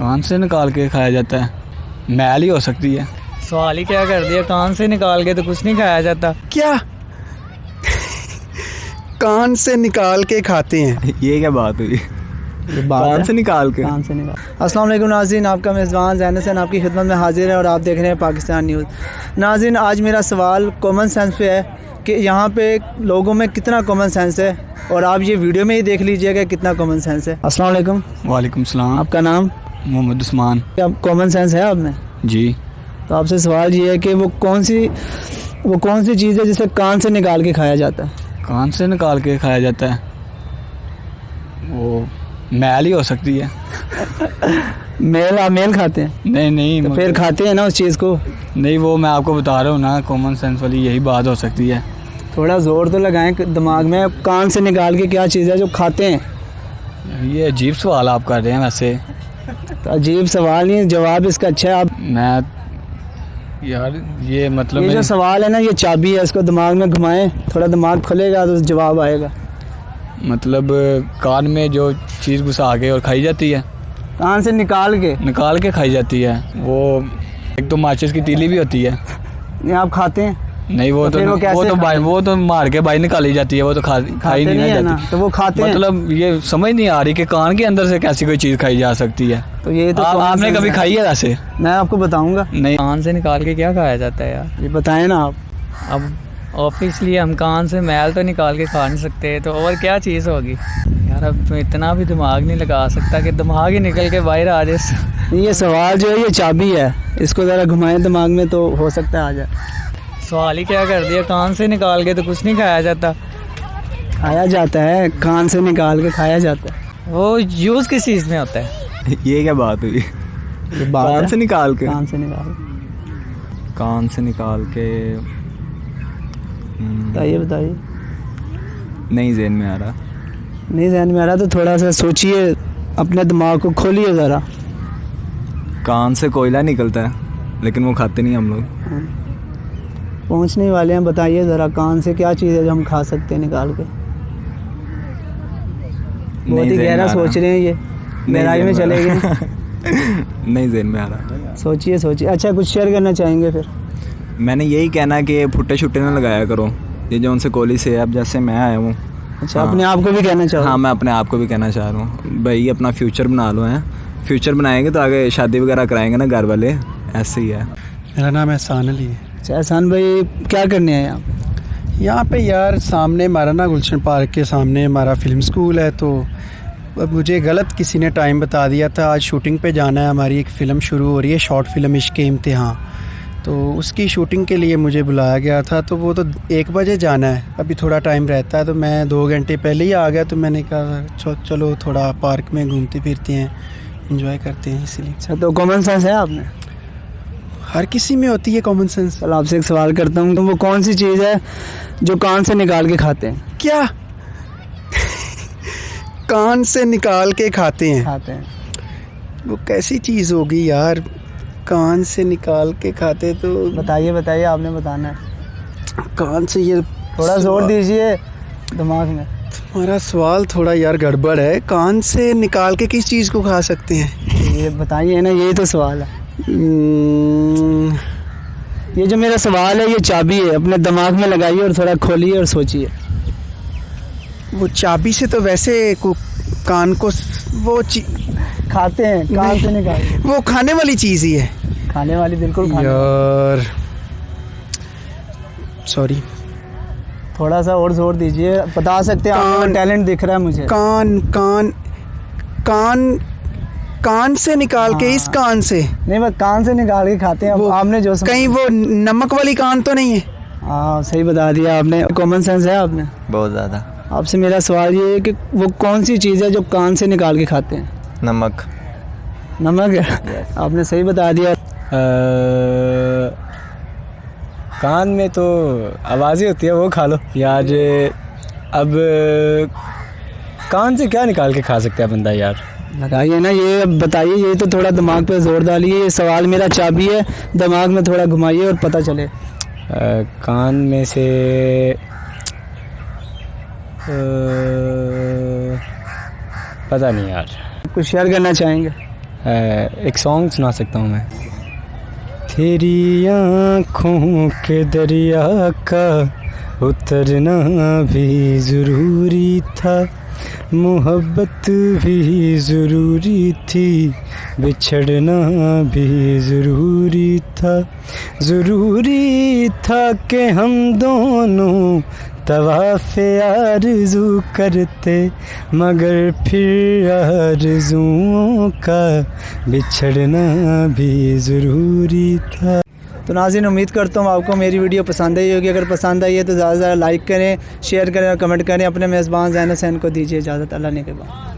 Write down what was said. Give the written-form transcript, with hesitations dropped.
कान से निकाल के खाया जाता है? मैल ही हो सकती है। सवाल ही क्या कर दिया, कान से निकाल के तो कुछ नहीं खाया जाता। क्या कान से निकाल के खाते हैं? ये क्या बात हुई? कान से निकाल के? कान से निकाल। अस्सलाम वालेकुम नाज़रीन, आपका मेज़बान ज़ैन हसैन आपकी खिदमत में हाजिर है और आप देख रहे हैं पाकिस्तान न्यूज़। नाज़रीन, आज मेरा सवाल कॉमन सेंस पे है कि यहाँ पे लोगों में कितना कॉमन सेंस है, और आप ये वीडियो में ही देख लीजिएगा कितना कॉमन सेंस है। अस्सलाम वालेकुम। वालेकुम सलाम। आपका नाम? मोहम्मद उस्मान। क्या कॉमन सेंस है आप में? जी। तो आपसे सवाल ये है कि वो कौन सी चीज़ है जिसे कान से निकाल के खाया जाता है? कान से निकाल के खाया जाता है? वो मैल ही हो सकती है। मेल? आप मेल खाते हैं? नहीं तो फिर खाते हैं ना उस चीज़ को। नहीं, वो मैं आपको बता रहा हूँ ना, कॉमन सेंस वाली यही बात हो सकती है। थोड़ा ज़ोर तो लगाएं दिमाग में। कान से निकाल के क्या चीज़ है जो खाते हैं? ये अजीब सवाल आप कर रहे हैं। वैसे तो अजीब सवाल नहीं, जवाब इसका अच्छा है। आप मैं यार ये मतलब ये जो सवाल है ना, ये चाबी है, इसको दिमाग में घुमाएं, थोड़ा दिमाग खुलेगा तो जवाब आएगा। मतलब कान में जो चीज़ घुसा के और खाई जाती है? कान से निकाल के खाई जाती है। वो एक तो माचिस की तीली भी होती है। नहीं, आप खाते हैं? नहीं, वो तो मार के बाहर निकाली जाती है। वो तो खाई नहीं है जाती ना, तो वो खाते हैं। मतलब ये समझ नहीं आ रही कि कान के अंदर से कैसी कोई चीज़ खाई जा सकती है। तो ये तो आपने कभी खाई है वैसे? मैं आपको बताऊंगा। नहीं। कान से निकाल के क्या खाया जाता है यार, ये बताएं ना आप। अब ऑब्वियसली हम कान से मैल तो निकाल के खा नहीं सकते, तो और क्या चीज़ होगी यार? अब तो इतना भी दिमाग नहीं लगा सकता कि दिमाग ही निकल के बाहर आ जाए। ये सवाल जो है ये चाबी है, इसको ज़रा घुमाएं दिमाग में तो हो सकता है आ जाए। सवाल ही क्या कर दिया, कान से निकाल के तो कुछ नहीं खाया जाता। खाया जाता है, कान से निकाल के खाया जाता है। वो यूज़ किस चीज़ में होता है? ये क्या बात हुई? कान से निकाल के? कान से निकाल के बताइए। नहीं ज़हन में आ रहा। नहीं ज़हन में आ रहा तो थोड़ा सा सोचिए, अपने दिमाग को खोलिए ज़रा। कान से कोयला निकलता है, लेकिन वो खाते नहीं हम लोग। पहुंचने वाले हैं, बताइए ज़रा, कान से क्या चीज़ है जो हम खा सकते हैं निकाल के? बहुत ही गहरा सोच रहे हैं, ये गहराई में चले गए। नहीं ज़हन में आ रहा। सोचिए। अच्छा, कुछ शेयर करना चाहेंगे फिर? मैंने यही कहना है कि फुट्टे छुट्टे ना लगाया करो, ये जो उनसे कोहली से अब जैसे मैं आया हूँ। अच्छा, हाँ। अपने आप को भी कहना चाहो? हाँ, मैं अपने आप को भी कहना चाह रहा हूँ भाई, अपना फ्यूचर बना लो। हैं फ्यूचर बनाएंगे तो आगे शादी वगैरह कराएंगे ना घर वाले, ऐसे ही है। मेरा नाम एहसान अली है। अच्छा एहसान भाई, क्या करने हैं यहाँ? यहाँ पे यार सामने हमारा ना गुलशन पार्क के सामने हमारा फिल्म स्कूल है, तो अब मुझे गलत किसी ने टाइम बता दिया था। आज शूटिंग पे जाना है, हमारी एक फ़िल्म शुरू हो रही है, शॉर्ट फिल्म इश्क़-ए इम्तिहान, तो उसकी शूटिंग के लिए मुझे बुलाया गया था। तो वो तो 1 बजे जाना है, अभी थोड़ा टाइम रहता है, तो मैं 2 घंटे पहले ही आ गया। तो मैंने कहा चलो थोड़ा पार्क में घूमते फिरते हैं, एंजॉय करते हैं, इसलिए। अच्छा, तो कॉमन सेंस है आपने? हर किसी में होती है कॉमन सेंस। चलो आपसे एक सवाल करता हूँ, तो वो कौन सी चीज़ है जो कान से निकाल के खाते हैं? क्या कान से निकाल के खाते हैं? वो कैसी चीज़ होगी यार, कान से निकाल के खाते? तो बताइए, आपने बताना है। कान से, ये थोड़ा जोर दीजिए दिमाग में। तुम्हारा सवाल थोड़ा यार गड़बड़ है। कान से निकाल के किस चीज़ को खा सकते हैं? ये बताइए ना, यही तो सवाल है। ये जो मेरा सवाल है ये चाबी है, अपने दिमाग में लगाइए और थोड़ा खोलिए और सोचिए। वो चाबी से तो वैसे कान को वो खाते हैं, कान से निकाल के। वो खाने वाली चीज़ ही है। खाने वाली, बिल्कुल खाने यार सॉरी। थोड़ा सा और जोर दीजिए, बता सकते हैं आपका टैलेंट दिख रहा है मुझे। कान से निकाल के, इस कान से नहीं, बस कान से निकाल के खाते हैं। आपने जो कहीं वो नमक वाली कान तो नहीं है? हाँ, सही बता दिया आपने। कॉमन सेंस है आपने बहुत ज़्यादा। आपसे मेरा सवाल ये है कि वो कौन सी चीज़ है जो कान से निकाल के खाते हैं? नमक है। आपने सही बता दिया। कान में तो आवाज़ ही होती है, वो खा लो यार। अब कान से क्या निकाल के खा सकता है बंदा यार? बताइए ना, ये बताइए, ये तो थोड़ा दिमाग पे जोर डालिए। ये सवाल मेरा चाबी है, दिमाग में थोड़ा घुमाइए और पता चले। कान में से पता नहीं यार। कुछ शेयर करना चाहेंगे? एक सॉन्ग सुना सकता हूँ मैं। तेरी आँखों के दरिया का उतरना भी ज़रूरी था, मोहब्बत भी ज़रूरी थी, बिछड़ना भी ज़रूरी था। ज़रूरी था कि हम दोनों तवाफ़े आरज़ू करते, मगर फिर आरज़ुओं का बिछड़ना भी ज़रूरी था। तो नाज़रीन, उम्मीद करता हूँ आपको मेरी वीडियो पसंद आई होगी। अगर पसंद आई है तो ज़्यादा से ज़्यादा लाइक करें, शेयर करें और कमेंट करें। अपने मेज़बान ज़ैन हुसैन को दीजिए इजाज़त। अल्लाह ने के बाद।